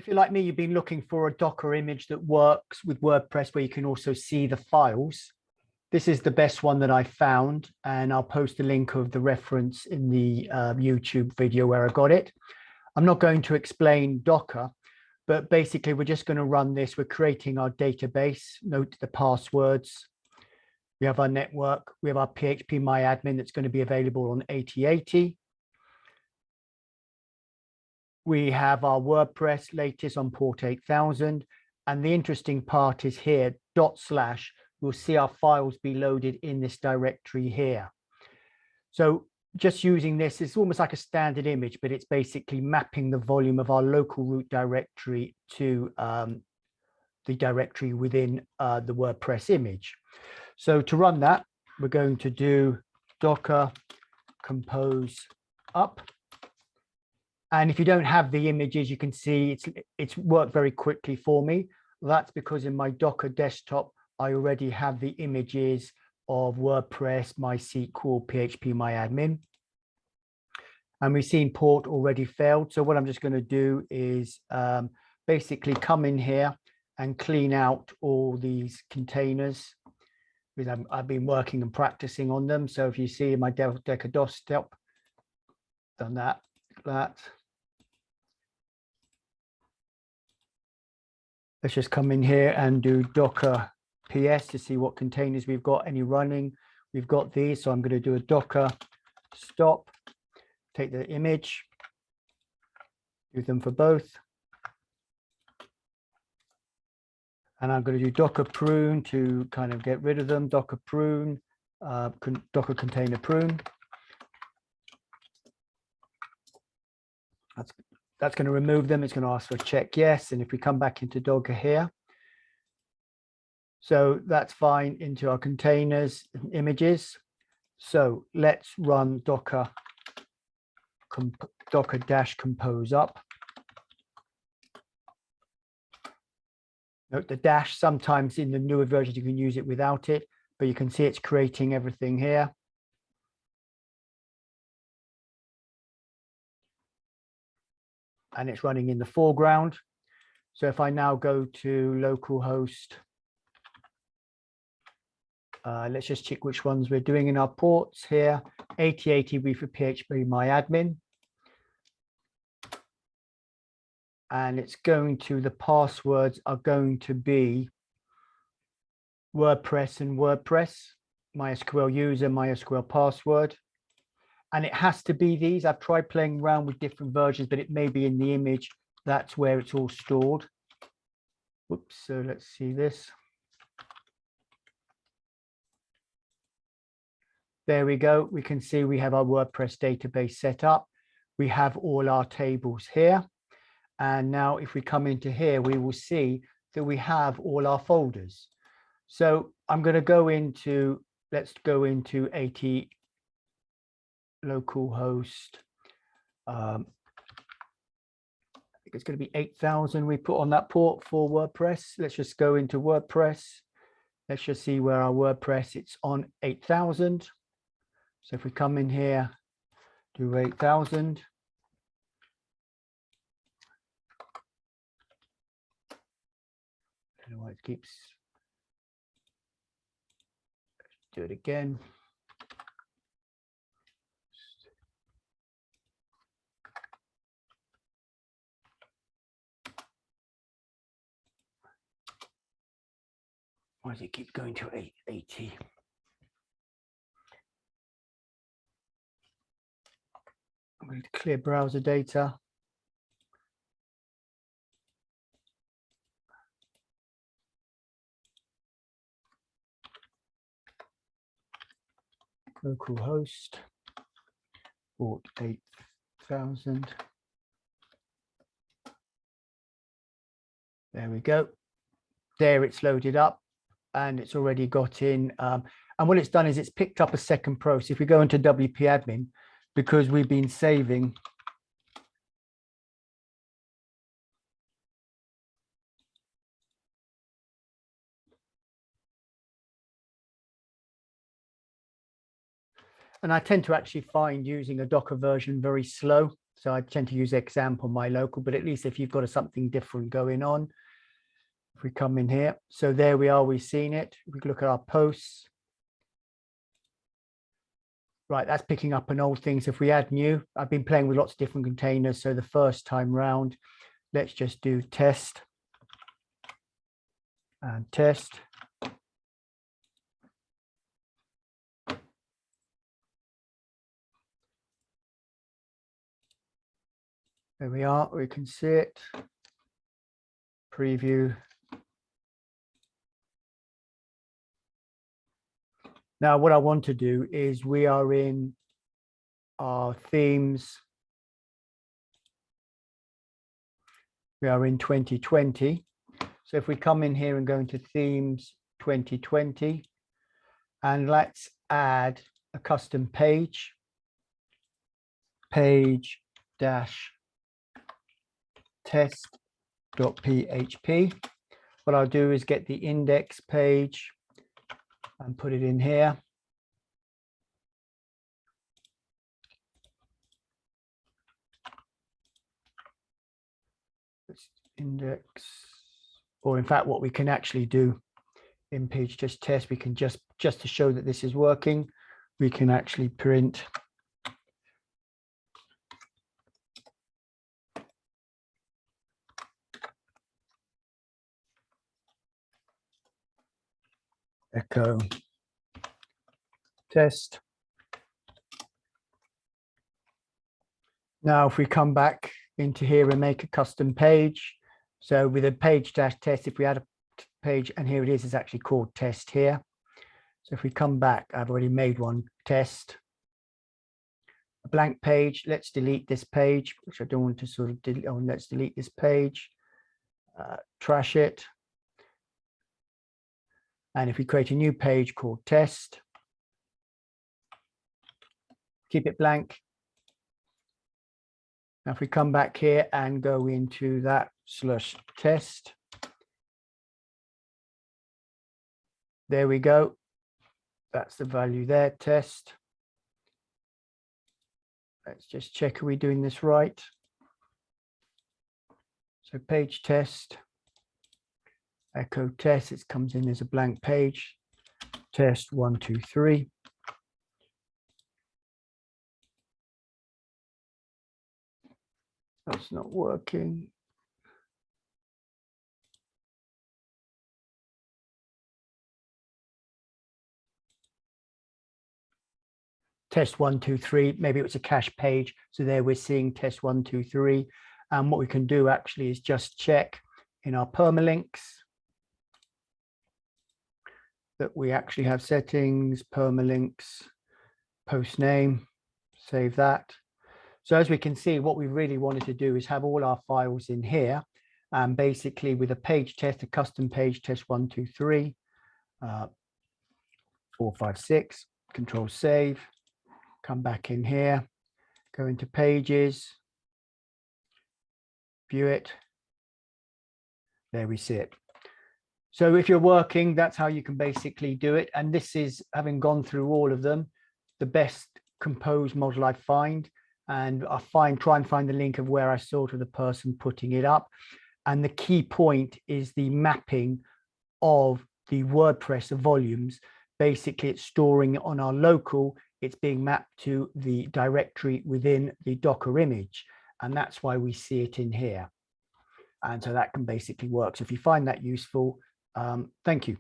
If you're like me, you've been looking for a Docker image that works with WordPress where you can also see the files. This is the best one that I found, and I'll post a link of the reference in the YouTube video where I got it. I'm not going to explain Docker, but basically we're just going to run this. We're creating our database. Note the passwords. We have our network. We have our PHP MyAdmin that's going to be available on 8080. We have our WordPress latest on port 8000. And the interesting part is here, // we'll see our files be loaded in this directory here. So just using this, it's almost like a standard image, but it's basically mapping the volume of our local root directory to the directory within the WordPress image. So to run that, we're going to do docker compose up. And if you don't have the images, you can see it's worked very quickly for me. That's because in my Docker desktop, I already have the images of WordPress, MySQL, PHP MyAdmin. And we've seen port already failed. So what I'm just going to do is basically come in here and clean out all these containers, because I've been working and practicing on them. So if you see in my Docker desktop, done that. Let's just come in here and do docker ps to see what containers we've got any running. We've got these, so I'm going to do a docker stop, take the image, do them for both. And I'm going to do docker prune to kind of get rid of them, docker prune, docker container prune. That's going to remove them. It's going to ask for check yes. And if we come back into Docker here, so that's fine into our containers and images. So let's run docker dash compose up. Note the dash, sometimes in the newer versions you can use it without it, but you can see it's creating everything here. And it's running in the foreground. So if I now go to localhost, let's just check which ones we're doing in our ports here. 8080 for PHP MyAdmin. And it's going to, the passwords are going to be WordPress and WordPress, MySQL user, MySQL password. And it has to be these. I've tried playing around with different versions, but it may be in the image. That's where it's all stored. Whoops, so let's see this. There we go. We can see we have our WordPress database set up. We have all our tables here. And now if we come into here, we will see that we have all our folders. So I'm going to go into, let's go into 80 localhost. I think it's going to be 8000 we put on that port for WordPress. Let's just go into WordPress. Let's just see where our WordPress, it's on 8000. So if we come in here, do 8000. I don't know why it keeps, let's do it again. Why does it keep going to 880? I'm going to clear browser data. Localhost, port 8000. There we go. There it's loaded up and it's already got in. And what it's done is it's picked up a second process. If we go into WP admin, because we've been saving and I tend to actually find using a Docker version very slow. So I tend to use example my local, but at least if you've got something different going on, if we come in here, so there we are, we've seen it. We can look at our posts. Right, that's picking up an old thing. So if we add new, I've been playing with lots of different containers. So the first time round, let's just do test and test. There we are, we can see it. Preview. Now what I want to do is we are in our themes. We are in 2020. So if we come in here and go into themes 2020, and let's add a custom page, page dash test.php. What I'll do is get the index page and put it in here. Let's index, or in fact, what we can actually do in page test, we can just to show that this is working, we can actually print echo test. Now, if we come back into here and make a custom page, so with a page dash test, if we add a page, and here it is, it's actually called test here. So if we come back, I've already made one, test, a blank page. Let's delete this page, which I don't want to sort of delete. Oh, let's delete this page, trash it. And if we create a new page called test, keep it blank. Now, if we come back here and go into that /test, there we go. That's the value there, test. Let's just check, are we doing this right? So page test, echo test, it comes in as a blank page, test 1, 2, 3. That's not working. Test 1, 2, 3, maybe it was a cache page. So there we're seeing test 1, 2, 3. And what we can do actually is just check in our permalinks that we actually have settings, permalinks, post name, save that. So as we can see, what we really wanted to do is have all our files in here. And basically with a page test, a custom page test 1, 2, 3, 4, 5, 6, control save, come back in here, go into pages, view it. There we see it. So if you're working, that's how you can basically do it. And this is, having gone through all of them, the best composed model I find. And I try and find the link of where I saw to the person putting it up. And the key point is the mapping of the WordPress volumes. Basically, it's storing it on our local, it's being mapped to the directory within the Docker image. And that's why we see it in here. And so that can basically work. So if you find that useful, thank you.